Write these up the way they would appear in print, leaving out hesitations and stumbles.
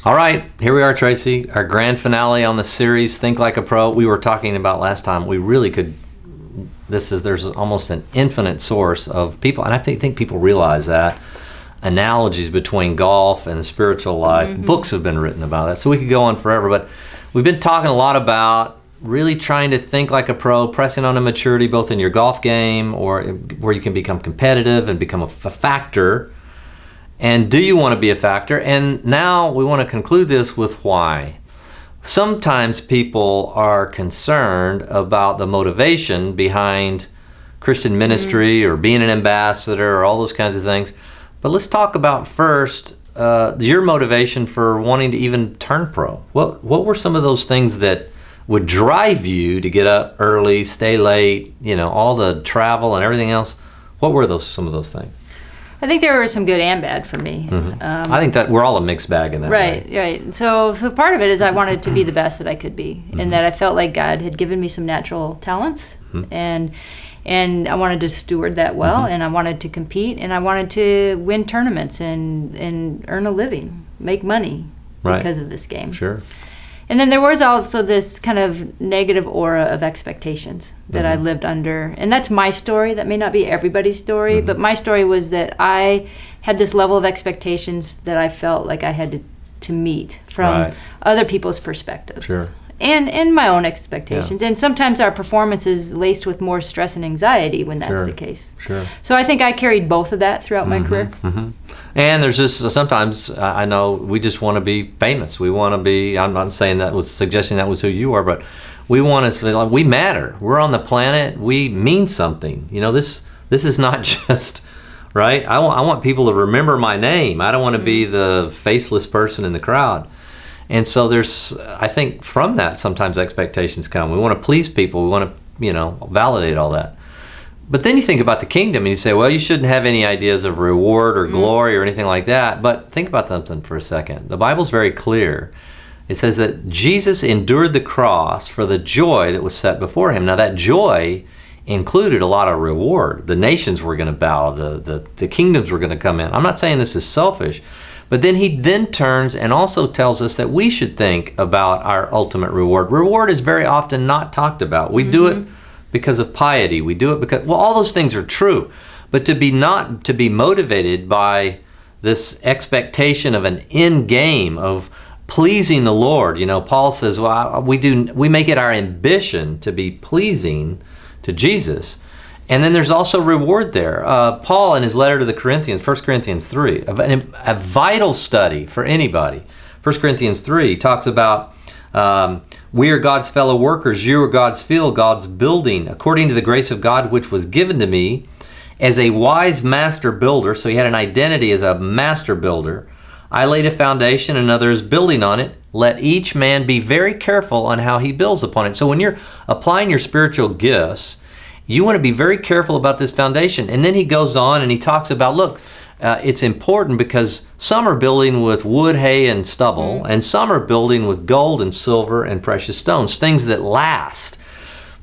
All right, here we are, Tracy. Our grand finale on the series, Think Like a Pro. We were talking about last time, we really could, there's almost an infinite source of people, and I think people realize that, analogies between golf and the spiritual life. Mm-hmm. Books have been written about that, so we could go on forever, but we've been talking a lot about really trying to think like a pro, pressing on a maturity both in your golf game or where you can become competitive and become a factor. And do you want to be a factor? And now we want to conclude this with why. Sometimes people are concerned about the motivation behind Christian ministry or being an ambassador or all those kinds of things. But let's talk about first your motivation for wanting to even turn pro. What were some of those things that would drive you to get up early, stay late, all the travel and everything else? What were some of those things? I think there were some good and bad for me. Mm-hmm. I think that we're all a mixed bag in that way. Right. So part of it is I wanted to be the best that I could be, mm-hmm. and that I felt like God had given me some natural talents, mm-hmm. and I wanted to steward that well, mm-hmm. and I wanted to compete, and I wanted to win tournaments and earn a living, make money because of this game. Sure. And then there was also this kind of negative aura of expectations that mm-hmm. I lived under. And that's my story. That may not be everybody's story, mm-hmm. but my story was that I had this level of expectations that I felt like I had to meet from other people's perspective. Sure. And my own expectations. Yeah. And sometimes our performance is laced with more stress and anxiety when that's the case. Sure. So I think I carried both of that throughout mm-hmm. my career. Mm-hmm. And there's just sometimes I know we just want to be famous. We want to be, I'm not saying that was suggesting that was who you are, but we want to feel like we matter. We're on the planet. We mean something. This is not just, right? I want people to remember my name. I don't want to mm-hmm. be the faceless person in the crowd. And so I think from that sometimes expectations come. We want to please people. We want to, validate all that. But then you think about the kingdom and you say, well, you shouldn't have any ideas of reward or glory or anything like that. But think about something for a second. The Bible's very clear. It says that Jesus endured the cross for the joy that was set before him. Now that joy included a lot of reward. The nations were going to bow. The kingdoms were going to come in. I'm not saying this is selfish. But then he turns and also tells us that we should think about our ultimate reward. Reward is very often not talked about. We mm-hmm. do it because of piety. We do it because, all those things are true. But to be motivated by this expectation of an end game of pleasing the Lord. Paul says, we make it our ambition to be pleasing to Jesus. And then there's also reward there. Paul, in his letter to the Corinthians, 1 Corinthians 3, a vital study for anybody. 1 Corinthians 3 talks about, we are God's fellow workers, you are God's field, God's building, according to the grace of God which was given to me as a wise master builder. So he had an identity as a master builder. I laid a foundation, another is building on it. Let each man be very careful on how he builds upon it. So when you're applying your spiritual gifts, you want to be very careful about this foundation. And then he goes on and he talks about, look, it's important because some are building with wood, hay, and stubble, mm-hmm. and some are building with gold and silver and precious stones, things that last.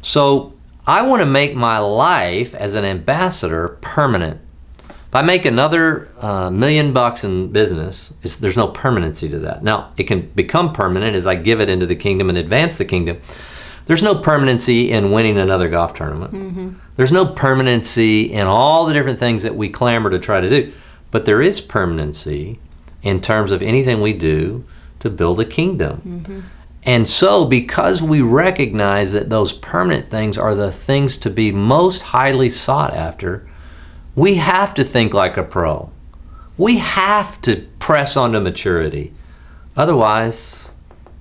So I want to make my life as an ambassador permanent. If I make another $1 million in business, there's no permanency to that. Now, it can become permanent as I give it into the kingdom and advance the kingdom. There's no permanency in winning another golf tournament. Mm-hmm. There's no permanency in all the different things that we clamor to try to do. But there is permanency in terms of anything we do to build a kingdom. Mm-hmm. And so because we recognize that those permanent things are the things to be most highly sought after, we have to think like a pro. We have to press on to maturity. Otherwise,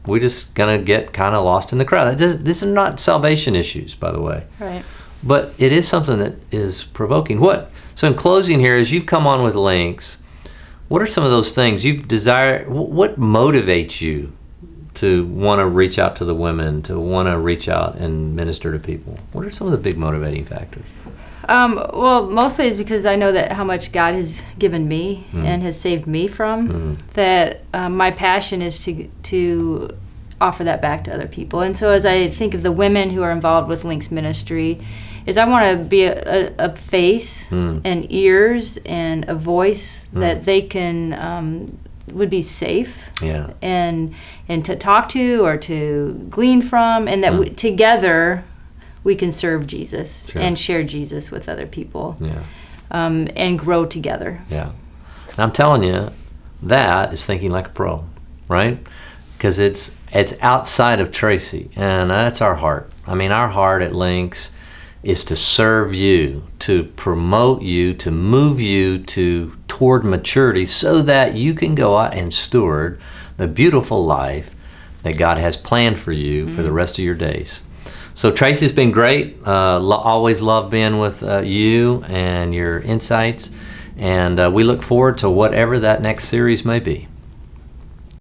we're just going to get kind of lost in the crowd. These are not salvation issues, by the way. Right. But it is something that is provoking. So in closing here, as you've come on with links, what are some of those things you've desired? What motivates you to want to reach out to the women, to want to reach out and minister to people? What are some of the big motivating factors? Well, mostly it's because I know that how much God has given me and has saved me from, that my passion is to offer that back to other people. And so as I think of the women who are involved with Links Ministry, is I want to be a face and ears and a voice that they can would be safe, Yeah. and to talk to or to glean from, and that together we can serve Jesus Sure. and share Jesus with other people, Yeah. and grow together. Yeah. And I'm telling you, that is thinking like a pro, right? Because it's outside of Tracy, and that's our heart. I mean, our heart at Links is to serve you, to promote you, to move you toward maturity so that you can go out and steward the beautiful life that God has planned for you for the rest of your days. So Tracy's been great. Always love being with you and your insights, and we look forward to whatever that next series may be.